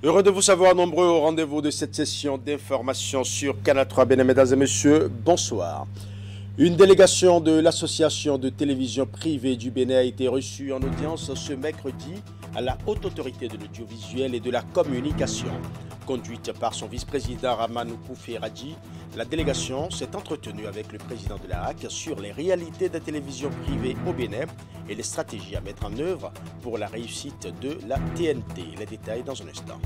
Heureux de vous savoir nombreux au rendez-vous de cette session d'information sur Canal 3 Bénin. Mesdames et messieurs, bonsoir. Une délégation de l'association de télévision privée du Bénin a été reçue en audience ce mercredi à la Haute Autorité de l'Audiovisuel et de la Communication. Conduite par son vice-président Ramanou Koufé-Radji, la délégation s'est entretenue avec le président de la HAC sur les réalités de la télévision privée au Bénin et les stratégies à mettre en œuvre pour la réussite de la TNT. Les détails dans un instant.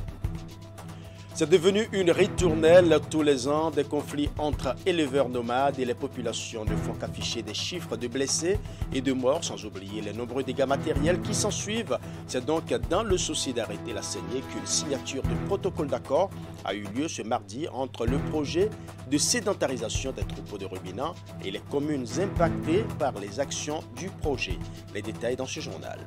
C'est devenu une ritournelle tous les ans. Des conflits entre éleveurs nomades et les populations ne font qu'afficher des chiffres de blessés et de morts, sans oublier les nombreux dégâts matériels qui s'ensuivent. C'est donc dans le souci d'arrêter la saignée qu'une signature de protocole d'accord a eu lieu ce mardi entre le projet de sédentarisation des troupeaux de ruminants et les communes impactées par les actions du projet. Les détails dans ce journal.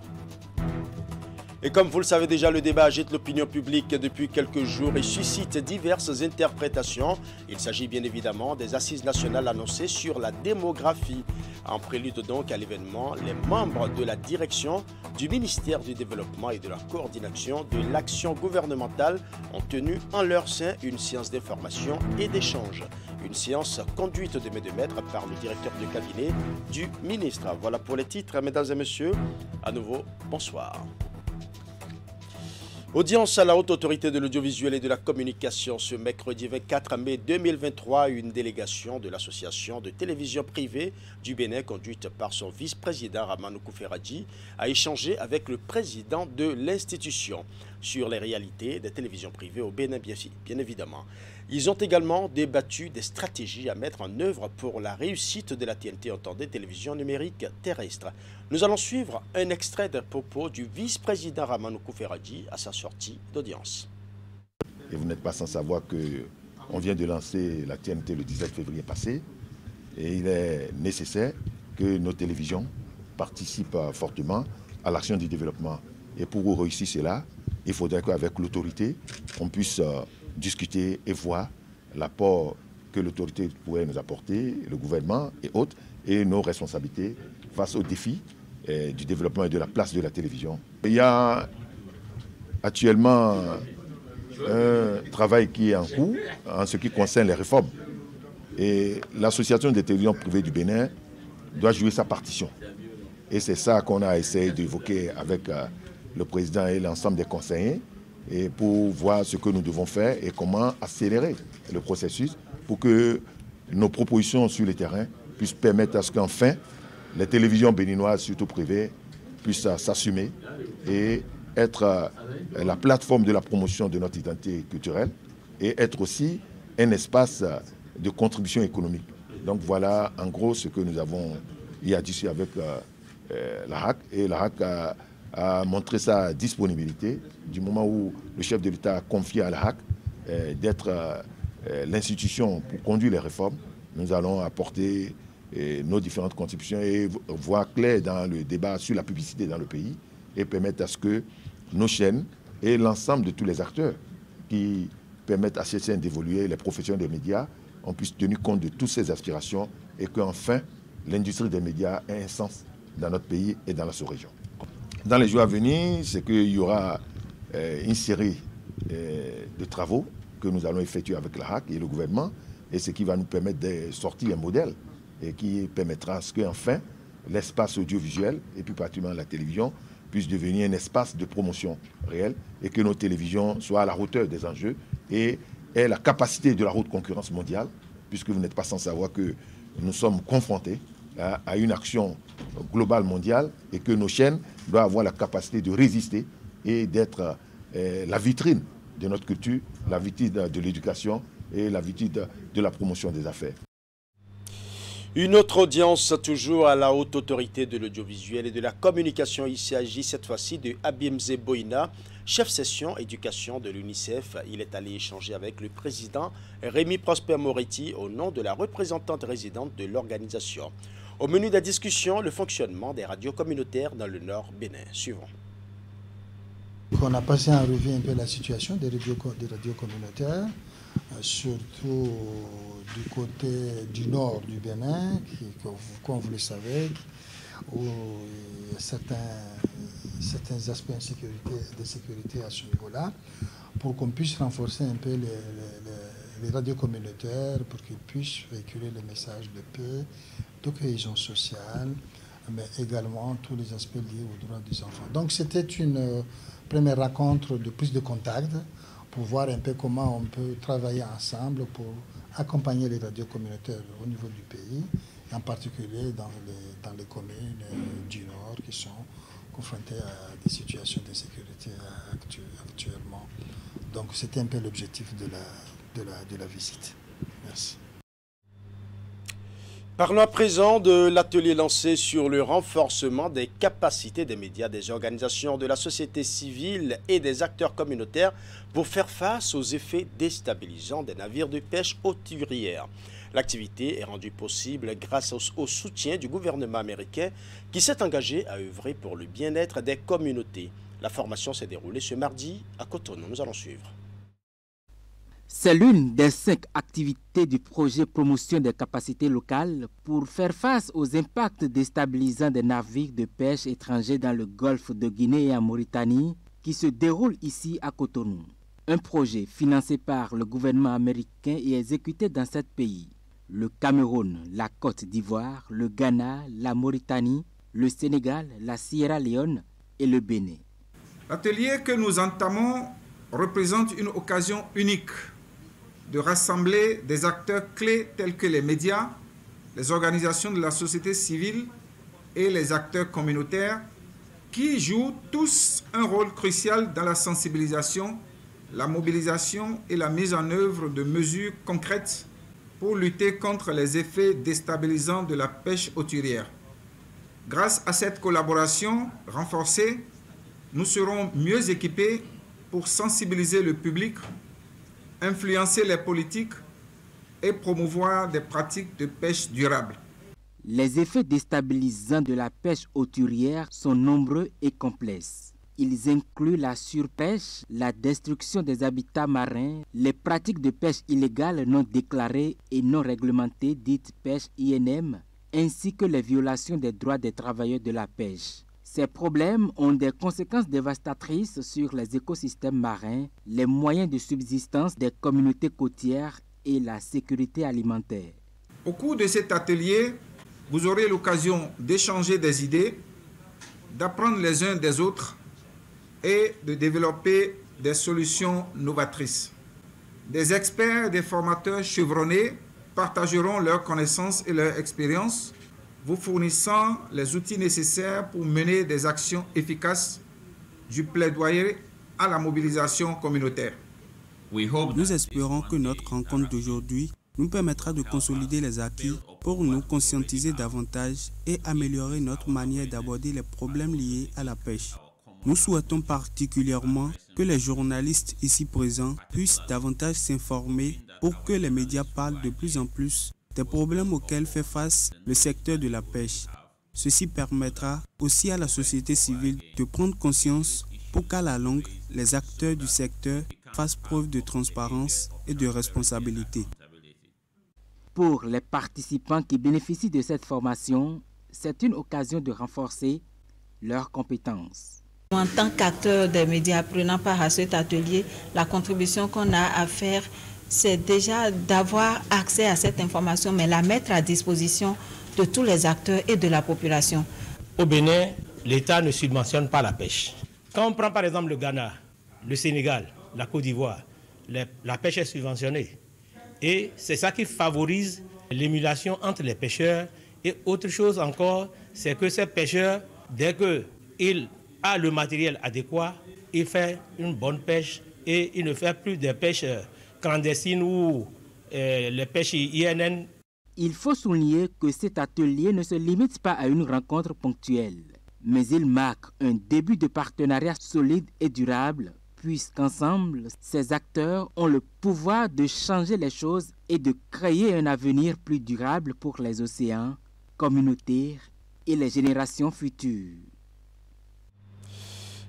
Et comme vous le savez déjà, le débat agite l'opinion publique depuis quelques jours et suscite diverses interprétations. Il s'agit bien évidemment des assises nationales annoncées sur la démographie. En prélude donc à l'événement, les membres de la direction du ministère du Développement et de la coordination de l'action gouvernementale ont tenu en leur sein une séance d'information et d'échange. Une séance conduite de main de maître par le directeur de cabinet du ministre. Voilà pour les titres, mesdames et messieurs. À nouveau, bonsoir. Audience à la Haute Autorité de l'Audiovisuel et de la Communication ce mercredi 24 mai 2023. Une délégation de l'association de télévision privée du Bénin, conduite par son vice-président Ramanou Koufé-Radji, a échangé avec le président de l'institution sur les réalités des télévisions privées au Bénin, bien évidemment. Ils ont également débattu des stratégies à mettre en œuvre pour la réussite de la TNT, entendez, télévision numérique terrestre. Nous allons suivre un extrait des propos du vice-président Ramanou Koufé-Radji à sa sortie d'audience. Et vous n'êtes pas sans savoir qu'on vient de lancer la TNT le 17 février passé et il est nécessaire que nos télévisions participent fortement à l'action du développement. Et pour réussir cela, il faudrait qu'avec l'autorité, on puisse discuter et voir l'apport que l'autorité pourrait nous apporter, le gouvernement et autres, et nos responsabilités face aux défis du développement et de la place de la télévision. Il y a actuellement un travail qui est en cours en ce qui concerne les réformes. Et l'association des télévisions privées du Bénin doit jouer sa partition. Et c'est ça qu'on a essayé d'évoquer avec le président et l'ensemble des conseillers, et pour voir ce que nous devons faire et comment accélérer le processus pour que nos propositions sur le terrain puissent permettre à ce qu'enfin les télévisions béninoises, surtout privées, puissent s'assumer et être la plateforme de la promotion de notre identité culturelle et être aussi un espace de contribution économique. Donc voilà en gros ce que nous avons dit avec la HAC, et la HAC a montré sa disponibilité du moment où le chef de l'État a confié à la HAC d'être l'institution pour conduire les réformes. Nous allons apporter nos différentes contributions et voir clair dans le débat sur la publicité dans le pays et permettre à ce que nos chaînes et l'ensemble de tous les acteurs qui permettent à ces chaînes d'évoluer, les professionnels des médias, on puisse tenir compte de toutes ces aspirations et qu'enfin l'industrie des médias ait un sens dans notre pays et dans la sous-région. Dans les jours à venir, c'est qu'il y aura une série de travaux que nous allons effectuer avec la HAC et le gouvernement, et ce qui va nous permettre de sortir un modèle et qui permettra à ce qu'enfin l'espace audiovisuel, et plus particulièrement la télévision, puisse devenir un espace de promotion réel et que nos télévisions soient à la hauteur des enjeux et aient la capacité de la haute concurrence mondiale, puisque vous n'êtes pas sans savoir que nous sommes confrontés à une action globale mondiale et que nos chaînes doivent avoir la capacité de résister et d'être la vitrine de notre culture, la vitrine de l'éducation et la vitrine de la promotion des affaires. Une autre audience toujours à la Haute Autorité de l'Audiovisuel et de la Communication. Il s'agit cette fois-ci de Abimze Boina, chef session éducation de l'UNICEF. Il est allé échanger avec le président Rémi Prosper Moretti au nom de la représentante résidente de l'organisation. Au menu de la discussion, le fonctionnement des radios communautaires dans le Nord Bénin. Suivant. On a passé en revue un peu la situation des radios communautaires, surtout du côté du nord du Bénin, qui, comme vous le savez, où il y a certains aspects de sécurité à ce niveau-là, pour qu'on puisse renforcer un peu les radios communautaires, pour qu'ils puissent véhiculer les messages de paix, de cohésion sociale, mais également tous les aspects liés aux droits des enfants. Donc c'était une première rencontre de prise de contact pour voir un peu comment on peut travailler ensemble pour accompagner les radios communautaires au niveau du pays, en particulier dans les communes du Nord qui sont confrontées à des situations d'insécurité actuellement. Donc c'était un peu l'objectif de la visite. Merci. Parlons à présent de l'atelier lancé sur le renforcement des capacités des médias, des organisations de la société civile et des acteurs communautaires pour faire face aux effets déstabilisants des navires de pêche hauturière. L'activité est rendue possible grâce au soutien du gouvernement américain qui s'est engagé à œuvrer pour le bien-être des communautés. La formation s'est déroulée ce mardi à Cotonou. Nous allons suivre. C'est l'une des 5 activités du projet promotion des capacités locales pour faire face aux impacts déstabilisants des navires de pêche étrangers dans le golfe de Guinée et en Mauritanie qui se déroule ici à Cotonou. Un projet financé par le gouvernement américain et exécuté dans 7 pays. Le Cameroun, la Côte d'Ivoire, le Ghana, la Mauritanie, le Sénégal, la Sierra Leone et le Bénin. L'atelier que nous entamons représente une occasion unique de rassembler des acteurs clés tels que les médias, les organisations de la société civile et les acteurs communautaires qui jouent tous un rôle crucial dans la sensibilisation, la mobilisation et la mise en œuvre de mesures concrètes pour lutter contre les effets déstabilisants de la pêche hauturière. Grâce à cette collaboration renforcée, nous serons mieux équipés pour sensibiliser le public, influencer les politiques et promouvoir des pratiques de pêche durable. Les effets déstabilisants de la pêche hauturière sont nombreux et complexes. Ils incluent la surpêche, la destruction des habitats marins, les pratiques de pêche illégale non déclarées et non réglementées, dites pêche INM, ainsi que les violations des droits des travailleurs de la pêche. Ces problèmes ont des conséquences dévastatrices sur les écosystèmes marins, les moyens de subsistance des communautés côtières et la sécurité alimentaire. Au cours de cet atelier, vous aurez l'occasion d'échanger des idées, d'apprendre les uns des autres et de développer des solutions novatrices. Des experts et des formateurs chevronnés partageront leurs connaissances et leur expérience, vous fournissant les outils nécessaires pour mener des actions efficaces du plaidoyer à la mobilisation communautaire. Nous espérons que notre rencontre d'aujourd'hui nous permettra de consolider les acquis pour nous conscientiser davantage et améliorer notre manière d'aborder les problèmes liés à la pêche. Nous souhaitons particulièrement que les journalistes ici présents puissent davantage s'informer pour que les médias parlent de plus en plus des problèmes auxquels fait face le secteur de la pêche. Ceci permettra aussi à la société civile de prendre conscience pour qu'à la longue, les acteurs du secteur fassent preuve de transparence et de responsabilité. Pour les participants qui bénéficient de cette formation, c'est une occasion de renforcer leurs compétences. En tant qu'acteur des médias prenant part à cet atelier, la contribution qu'on a à faire, c'est déjà d'avoir accès à cette information, mais la mettre à disposition de tous les acteurs et de la population. Au Bénin, l'État ne subventionne pas la pêche. Quand on prend par exemple le Ghana, le Sénégal, la Côte d'Ivoire, la pêche est subventionnée. Et c'est ça qui favorise l'émulation entre les pêcheurs. Et autre chose encore, c'est que ces pêcheurs, dès qu'ils ont le matériel adéquat, ils font une bonne pêche et ils ne font plus de pêche clandestine ou les pêches INN. Il faut souligner que cet atelier ne se limite pas à une rencontre ponctuelle, mais il marque un début de partenariat solide et durable, puisqu'ensemble, ces acteurs ont le pouvoir de changer les choses et de créer un avenir plus durable pour les océans, communautaires et les générations futures.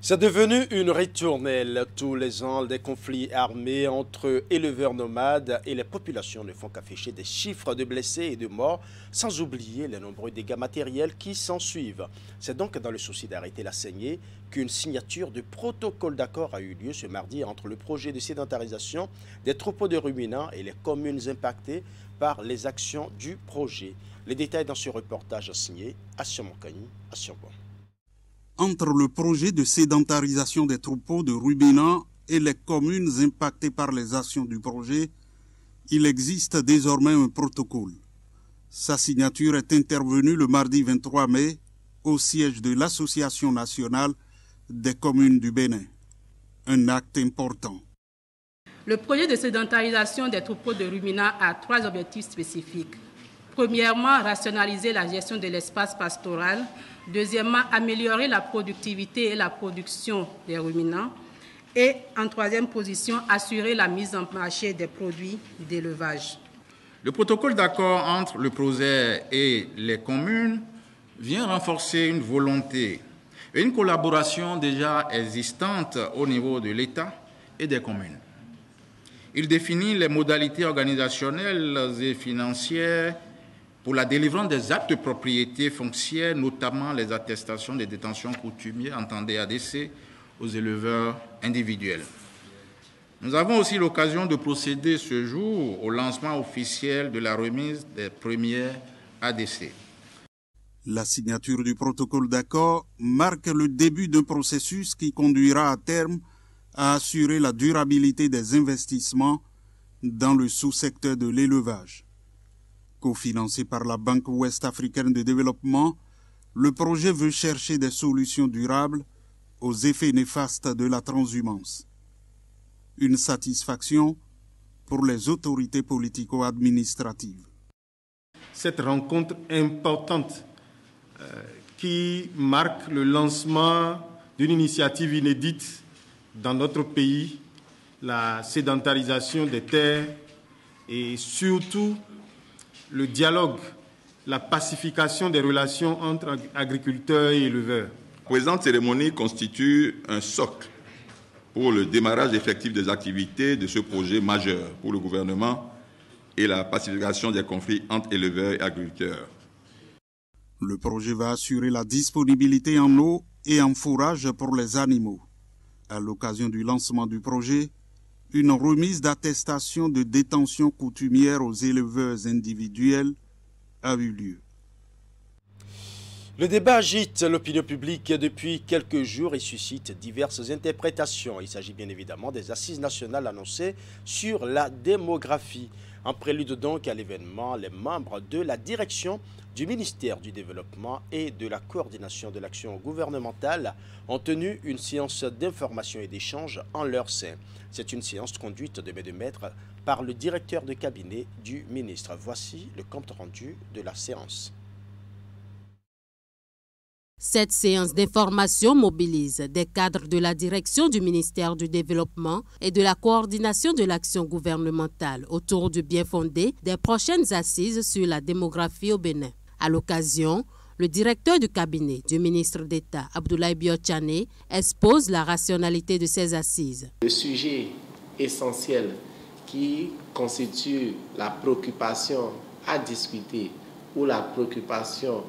C'est devenu une ritournelle. Tous les ans, des conflits armés entre éleveurs nomades et les populations ne font qu'afficher des chiffres de blessés et de morts, sans oublier les nombreux dégâts matériels qui s'ensuivent. C'est donc dans le souci d'arrêter la saignée qu'une signature de protocole d'accord a eu lieu ce mardi entre le projet de sédentarisation des troupeaux de ruminants et les communes impactées par les actions du projet. Les détails dans ce reportage signé Assia Monkani, Assia Bon. Entre le projet de sédentarisation des troupeaux de ruminants et les communes impactées par les actions du projet, il existe désormais un protocole. Sa signature est intervenue le mardi 23 mai au siège de l'Association nationale des communes du Bénin. Un acte important. Le projet de sédentarisation des troupeaux de ruminants a 3 objectifs spécifiques. Premièrement, rationaliser la gestion de l'espace pastoral. Deuxièmement, améliorer la productivité et la production des ruminants. Et en troisième position, assurer la mise en marché des produits d'élevage. Le protocole d'accord entre le projet et les communes vient renforcer une volonté et une collaboration déjà existante au niveau de l'État et des communes. Il définit les modalités organisationnelles et financières pour la délivrance des actes de propriété foncière, notamment les attestations de détention coutumière, entendez ADC, aux éleveurs individuels. Nous avons aussi l'occasion de procéder ce jour au lancement officiel de la remise des premières ADC. La signature du protocole d'accord marque le début d'un processus qui conduira à terme à assurer la durabilité des investissements dans le sous-secteur de l'élevage. Cofinancé par la Banque ouest-africaine de développement, le projet veut chercher des solutions durables aux effets néfastes de la transhumance. Une satisfaction pour les autorités politico-administratives. Cette rencontre importante qui marque le lancement d'une initiative inédite dans notre pays, la sédentarisation des terres et surtout le dialogue, la pacification des relations entre agriculteurs et éleveurs. La présente cérémonie constitue un socle pour le démarrage effectif des activités de ce projet majeur pour le gouvernement et la pacification des conflits entre éleveurs et agriculteurs. Le projet va assurer la disponibilité en eau et en fourrage pour les animaux. À l'occasion du lancement du projet, une remise d'attestation de détention coutumière aux éleveurs individuels a eu lieu. Le débat agite l'opinion publique depuis quelques jours et suscite diverses interprétations. Il s'agit bien évidemment des assises nationales annoncées sur la démographie. En prélude donc à l'événement, les membres de la direction du ministère du Développement et de la coordination de l'action gouvernementale ont tenu une séance d'information et d'échange en leur sein. C'est une séance conduite de main de maître par le directeur de cabinet du ministre. Voici le compte rendu de la séance. Cette séance d'information mobilise des cadres de la direction du ministère du Développement et de la coordination de l'action gouvernementale autour du bien fondé des prochaines assises sur la démographie au Bénin. À l'occasion, le directeur du cabinet du ministre d'État, Abdoulaye Biotchane, expose la rationalité de ces assises. Le sujet essentiel qui constitue la préoccupation à discuter ou la préoccupation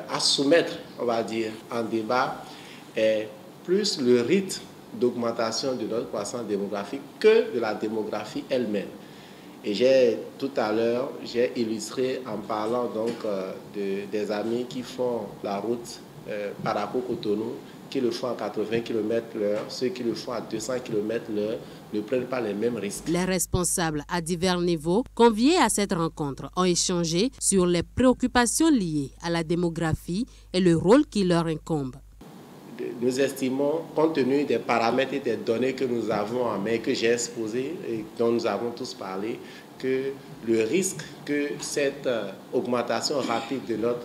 à soumettre, on va dire, en débat, est plus le rythme d'augmentation de notre croissance démographique que de la démographie elle-même. Et tout à l'heure, j'ai illustré en parlant donc des amis qui font la route Parakou-Cotonou, qui le font à 80 km/h, ceux qui le font à 200 km/h ne prennent pas les mêmes risques. Les responsables à divers niveaux conviés à cette rencontre ont échangé sur les préoccupations liées à la démographie et le rôle qui leur incombe. Nous estimons, compte tenu des paramètres et des données que nous avons en main, que j'ai exposées et dont nous avons tous parlé, que le risque que cette augmentation rapide de notre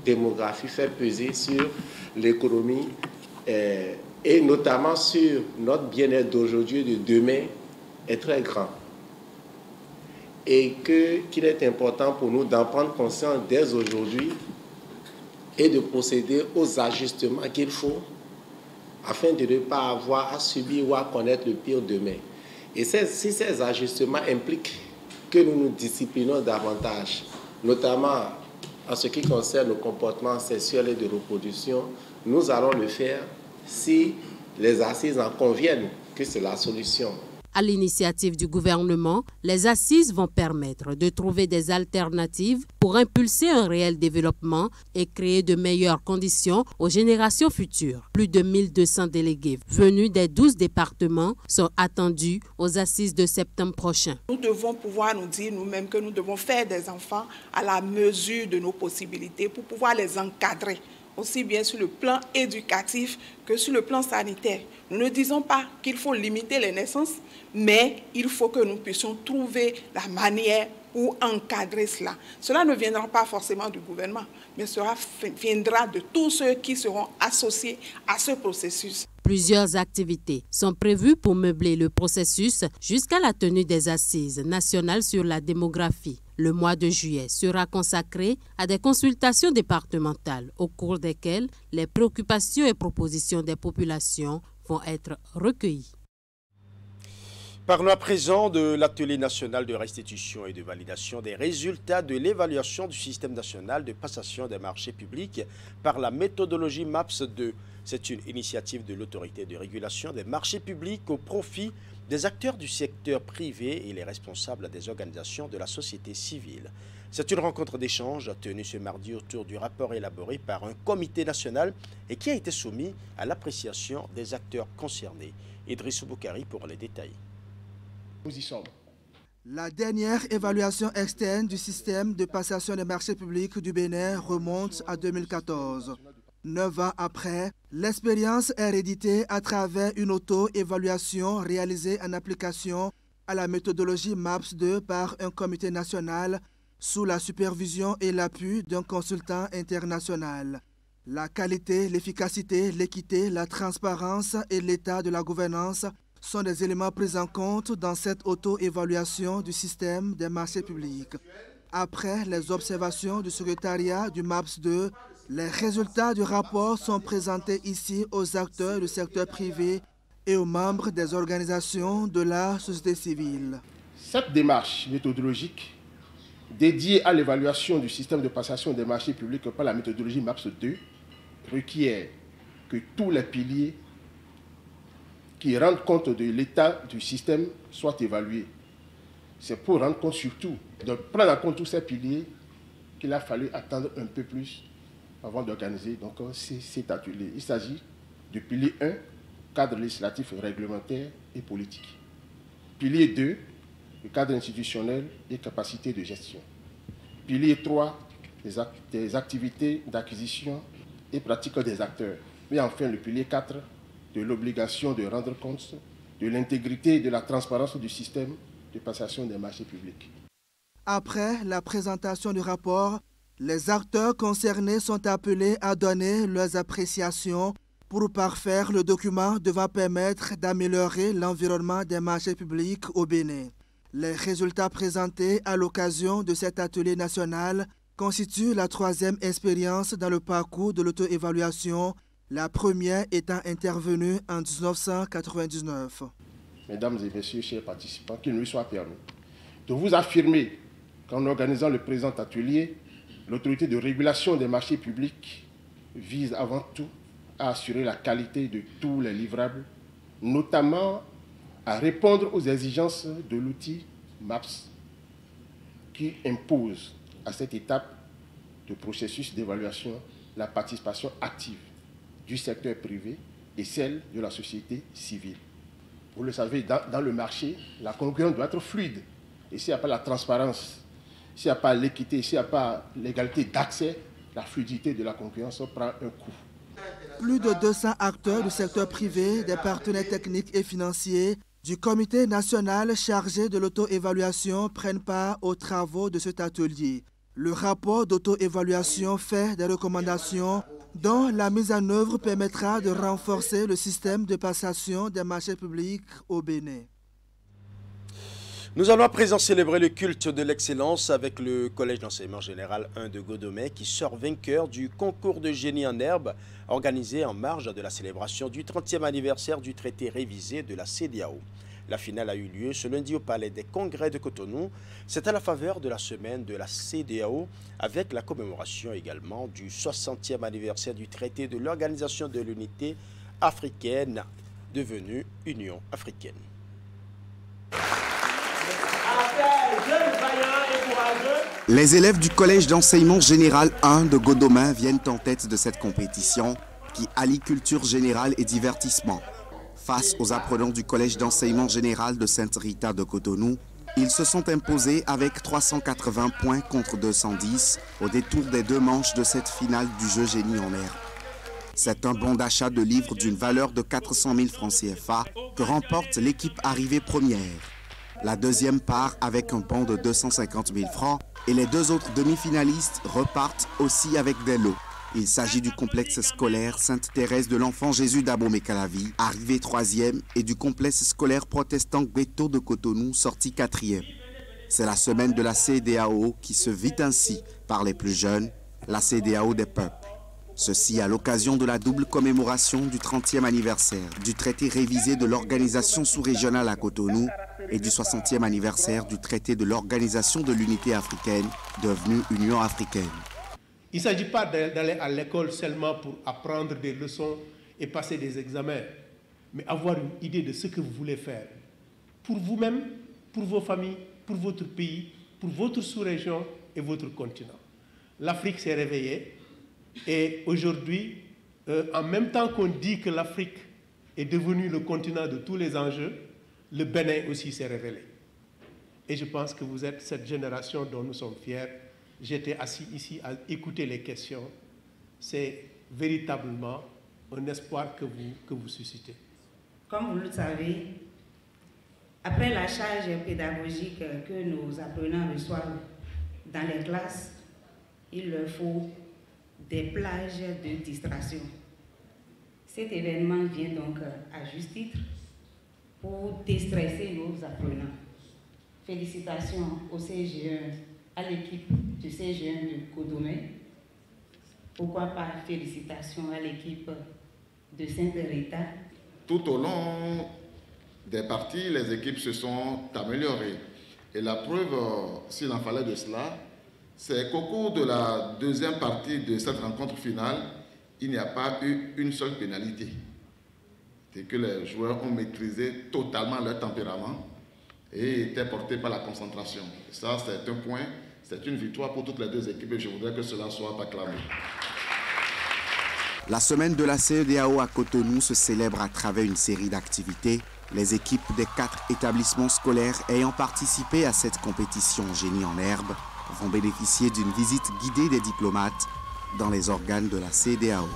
démographie fait peser sur l'économie et notamment sur notre bien-être d'aujourd'hui et de demain est très grand. Et qu'il est important pour nous d'en prendre conscience dès aujourd'hui et de procéder aux ajustements qu'il faut afin de ne pas avoir à subir ou à connaître le pire demain. Et si ces ajustements impliquent que nous nous disciplinons davantage, notamment en ce qui concerne le comportement sexuel et de reproduction, nous allons le faire si les assises en conviennent que c'est la solution. À l'initiative du gouvernement, les assises vont permettre de trouver des alternatives pour impulser un réel développement et créer de meilleures conditions aux générations futures. Plus de 1200 délégués venus des 12 départements sont attendus aux assises de septembre prochain. Nous devons pouvoir nous dire nous-mêmes que nous devons faire des enfants à la mesure de nos possibilités pour pouvoir les encadrer, aussi bien sur le plan éducatif que sur le plan sanitaire. Nous ne disons pas qu'il faut limiter les naissances, mais il faut que nous puissions trouver la manière pour encadrer cela. Cela ne viendra pas forcément du gouvernement, mais cela viendra de tous ceux qui seront associés à ce processus. Plusieurs activités sont prévues pour meubler le processus jusqu'à la tenue des assises nationales sur la démographie. Le mois de juillet sera consacré à des consultations départementales au cours desquelles les préoccupations et propositions des populations vont être recueillies. Parlons à présent de l'atelier national de restitution et de validation des résultats de l'évaluation du système national de passation des marchés publics par la méthodologie MAPS 2. C'est une initiative de l'autorité de régulation des marchés publics au profit des acteurs du secteur privé et les responsables des organisations de la société civile. C'est une rencontre d'échange tenue ce mardi autour du rapport élaboré par un comité national et qui a été soumis à l'appréciation des acteurs concernés. Idrissou Boukari pour les détails. Nous y sommes. La dernière évaluation externe du système de passation des marchés publics du Bénin remonte à 2014. 9 ans après, l'expérience est rééditée à travers une auto-évaluation réalisée en application à la méthodologie MAPS 2 par un comité national sous la supervision et l'appui d'un consultant international. La qualité, l'efficacité, l'équité, la transparence et l'état de la gouvernance sont des éléments pris en compte dans cette auto-évaluation du système des marchés publics. Après les observations du secrétariat du MAPS 2, les résultats du rapport sont présentés ici aux acteurs du secteur privé et aux membres des organisations de la société civile. Cette démarche méthodologique dédiée à l'évaluation du système de passation des marchés publics par la méthodologie MAPS 2 requiert que tous les piliers qui rendent compte de l'état du système soient évalués. C'est pour rendre compte surtout, de prendre en compte tous ces piliers qu'il a fallu attendre un peu plus avant d'organiser cet atelier. Il s'agit du pilier 1, cadre législatif, réglementaire et politique. Pilier 2, le cadre institutionnel et capacité de gestion. Pilier 3, des activités d'acquisition et pratique des acteurs. Et enfin, le pilier 4, de l'obligation de rendre compte de l'intégrité et de la transparence du système de passation des marchés publics. Après la présentation du rapport, les acteurs concernés sont appelés à donner leurs appréciations pour parfaire le document devant permettre d'améliorer l'environnement des marchés publics au Bénin. Les résultats présentés à l'occasion de cet atelier national constituent la troisième expérience dans le parcours de l'auto-évaluation, la première étant intervenue en 1999. Mesdames et messieurs, chers participants, qu'il nous soit permis de vous affirmer qu'en organisant le présent atelier, l'autorité de régulation des marchés publics vise avant tout à assurer la qualité de tous les livrables, notamment à répondre aux exigences de l'outil MAPS qui impose à cette étape de processus d'évaluation la participation active du secteur privé et celle de la société civile. Vous le savez, dans le marché, la concurrence doit être fluide. Et s'il n'y a pas la transparence, s'il n'y a pas l'équité, s'il n'y a pas l'égalité d'accès, la fluidité de la concurrence prend un coup. Plus de 200 acteurs du secteur privé, des partenaires techniques et financiers, du comité national chargé de l'auto-évaluation prennent part aux travaux de cet atelier. Le rapport d'auto-évaluation fait des recommandations dont la mise en œuvre permettra de renforcer le système de passation des marchés publics au Bénin. Nous allons à présent célébrer le culte de l'excellence avec le Collège d'enseignement général 1 de Godomé qui sort vainqueur du concours de génie en herbe organisé en marge de la célébration du 30e anniversaire du traité révisé de la CEDEAO. La finale a eu lieu ce lundi au Palais des Congrès de Cotonou. C'est à la faveur de la semaine de la CEDEAO avec la commémoration également du 60e anniversaire du traité de l'Organisation de l'Unité africaine devenue Union africaine. Les élèves du Collège d'enseignement général 1 de Godomé viennent en tête de cette compétition qui allie culture générale et divertissement. Face aux apprenants du Collège d'enseignement général de Sainte-Rita de Cotonou, ils se sont imposés avec 380 points contre 210 au détour des 2 manches de cette finale du jeu génie en herbe. C'est un bon d'achat de livres d'une valeur de 400 000 francs CFA que remporte l'équipe arrivée première. La deuxième part avec un bon de 250 000 francs et les 2 autres demi-finalistes repartent aussi avec des lots. Il s'agit du complexe scolaire Sainte-Thérèse de l'Enfant Jésus d'Abomey-Calavi, arrivé 3e, et du complexe scolaire protestant Ghetto de Cotonou, sorti 4e. C'est la semaine de la CEDEAO qui se vit ainsi par les plus jeunes, la CEDEAO des peuples. Ceci à l'occasion de la double commémoration du 30e anniversaire du traité révisé de l'organisation sous-régionale à Cotonou et du 60e anniversaire du traité de l'Organisation de l'Unité africaine, devenue Union africaine. Il ne s'agit pas d'aller à l'école seulement pour apprendre des leçons et passer des examens, mais avoir une idée de ce que vous voulez faire pour vous-même, pour vos familles, pour votre pays, pour votre sous-région et votre continent. L'Afrique s'est réveillée et aujourd'hui, en même temps qu'on dit que l'Afrique est devenue le continent de tous les enjeux, le Bénin aussi s'est révélé. Et je pense que vous êtes cette génération dont nous sommes fiers. J'étais assis ici à écouter les questions. C'est véritablement un espoir que vous suscitez. Comme vous le savez, après la charge pédagogique que nos apprenants reçoivent dans les classes, il leur faut des plages de distraction. Cet événement vient donc à juste titre pour déstresser nos apprenants. Félicitations au CGE, à l'équipe du CGE de Godomé. Pourquoi pas félicitations à l'équipe de Sainte-Rita. Tout au long des parties, les équipes se sont améliorées. Et la preuve, s'il en fallait de cela, c'est qu'au cours de la deuxième partie de cette rencontre finale, il n'y a pas eu une seule pénalité. C'est que les joueurs ont maîtrisé totalement leur tempérament et étaient portés par la concentration. Et ça, c'est un point, c'est une victoire pour toutes les 2 équipes et je voudrais que cela soit acclamé. La semaine de la CEDEAO à Cotonou se célèbre à travers une série d'activités. Les équipes des 4 établissements scolaires ayant participé à cette compétition génie en herbe vont bénéficier d'une visite guidée des diplomates dans les organes de la CEDEAO.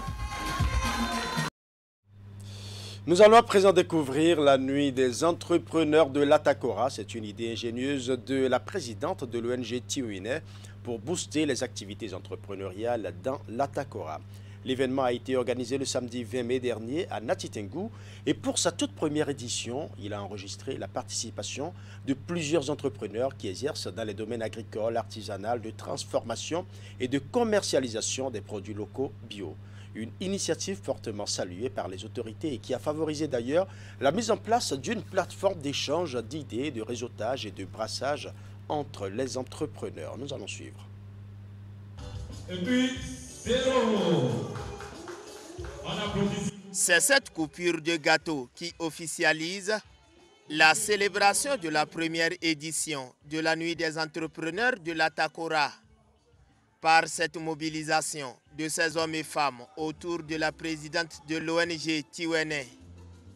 Nous allons à présent découvrir la nuit des entrepreneurs de l'Atakora. C'est une idée ingénieuse de la présidente de l'ONG Tiwine pour booster les activités entrepreneuriales dans l'Atakora. L'événement a été organisé le samedi 20 mai dernier à Natitengu et pour sa toute première édition, il a enregistré la participation de plusieurs entrepreneurs qui exercent dans les domaines agricoles, artisanaux, de transformation et de commercialisation des produits locaux bio. Une initiative fortement saluée par les autorités et qui a favorisé d'ailleurs la mise en place d'une plateforme d'échange d'idées, de réseautage et de brassage entre les entrepreneurs. Nous allons suivre. Et puis, c'est cette coupure de gâteau qui officialise la célébration de la première édition de la Nuit des entrepreneurs de l'Atakora. Par cette mobilisation de ces hommes et femmes autour de la présidente de l'ONG Tiwine,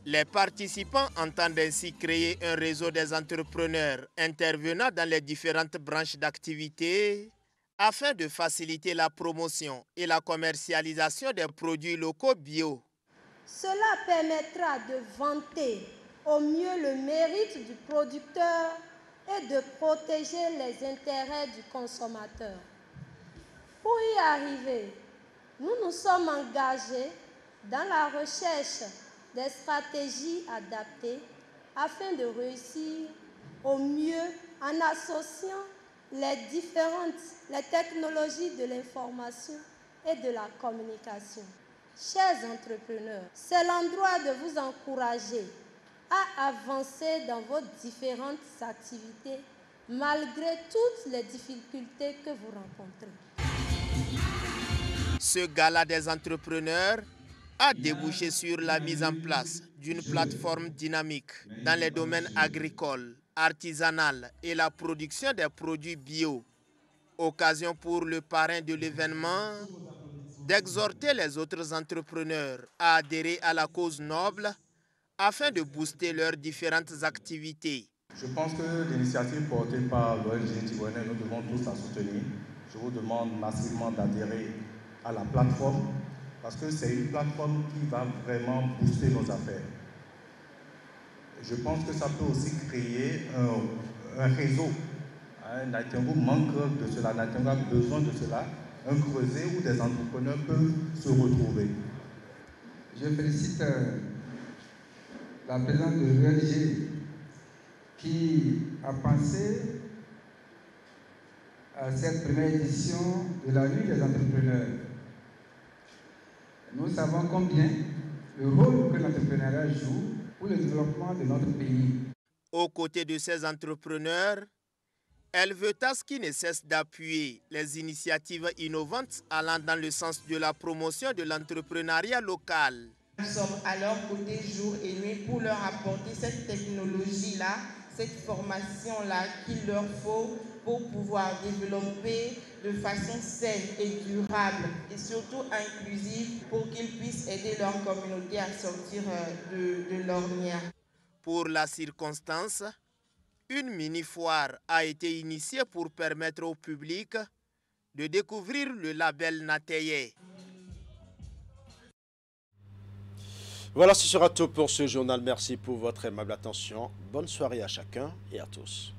les participants entendent ainsi créer un réseau des entrepreneurs intervenant dans les différentes branches d'activité afin de faciliter la promotion et la commercialisation des produits locaux bio. Cela permettra de vanter au mieux le mérite du producteur et de protéger les intérêts du consommateur. Pour y arriver, nous nous sommes engagés dans la recherche des stratégies adaptées afin de réussir au mieux en associant les technologies de l'information et de la communication. Chers entrepreneurs, c'est l'endroit de vous encourager à avancer dans vos différentes activités malgré toutes les difficultés que vous rencontrez. Ce gala des entrepreneurs a débouché sur la mise en place d'une plateforme dynamique dans les domaines agricoles, artisanal et la production des produits bio. Occasion pour le parrain de l'événement d'exhorter les autres entrepreneurs à adhérer à la cause noble afin de booster leurs différentes activités. Je pense que l'initiative portée par l'ONG Tigouanais, nous devons tous la soutenir. Je vous demande massivement d'adhérer à la plateforme parce que c'est une plateforme qui va vraiment booster nos affaires. Je pense que ça peut aussi créer un réseau. Naïtengo manque de cela, Naïtengo a besoin de cela, un creuset où des entrepreneurs peuvent se retrouver. Je félicite la présidente de l'ONG qui a pensé à cette première édition de la Nuit des entrepreneurs. Nous savons combien le rôle que l'entrepreneuriat joue pour le développement de notre pays. Aux côtés de ces entrepreneurs, Elvetas qui ne cesse d'appuyer les initiatives innovantes allant dans le sens de la promotion de l'entrepreneuriat local. Nous sommes à leur côté jour et nuit pour leur apporter cette technologie-là, cette formation-là qu'il leur faut pour pouvoir développer de façon saine et durable et surtout inclusive pour qu'ils puissent aider leur communauté à sortir de l'ornière. Pour la circonstance, une mini-foire a été initiée pour permettre au public de découvrir le label Nateye. Voilà, ce sera tout pour ce journal. Merci pour votre aimable attention. Bonne soirée à chacun et à tous.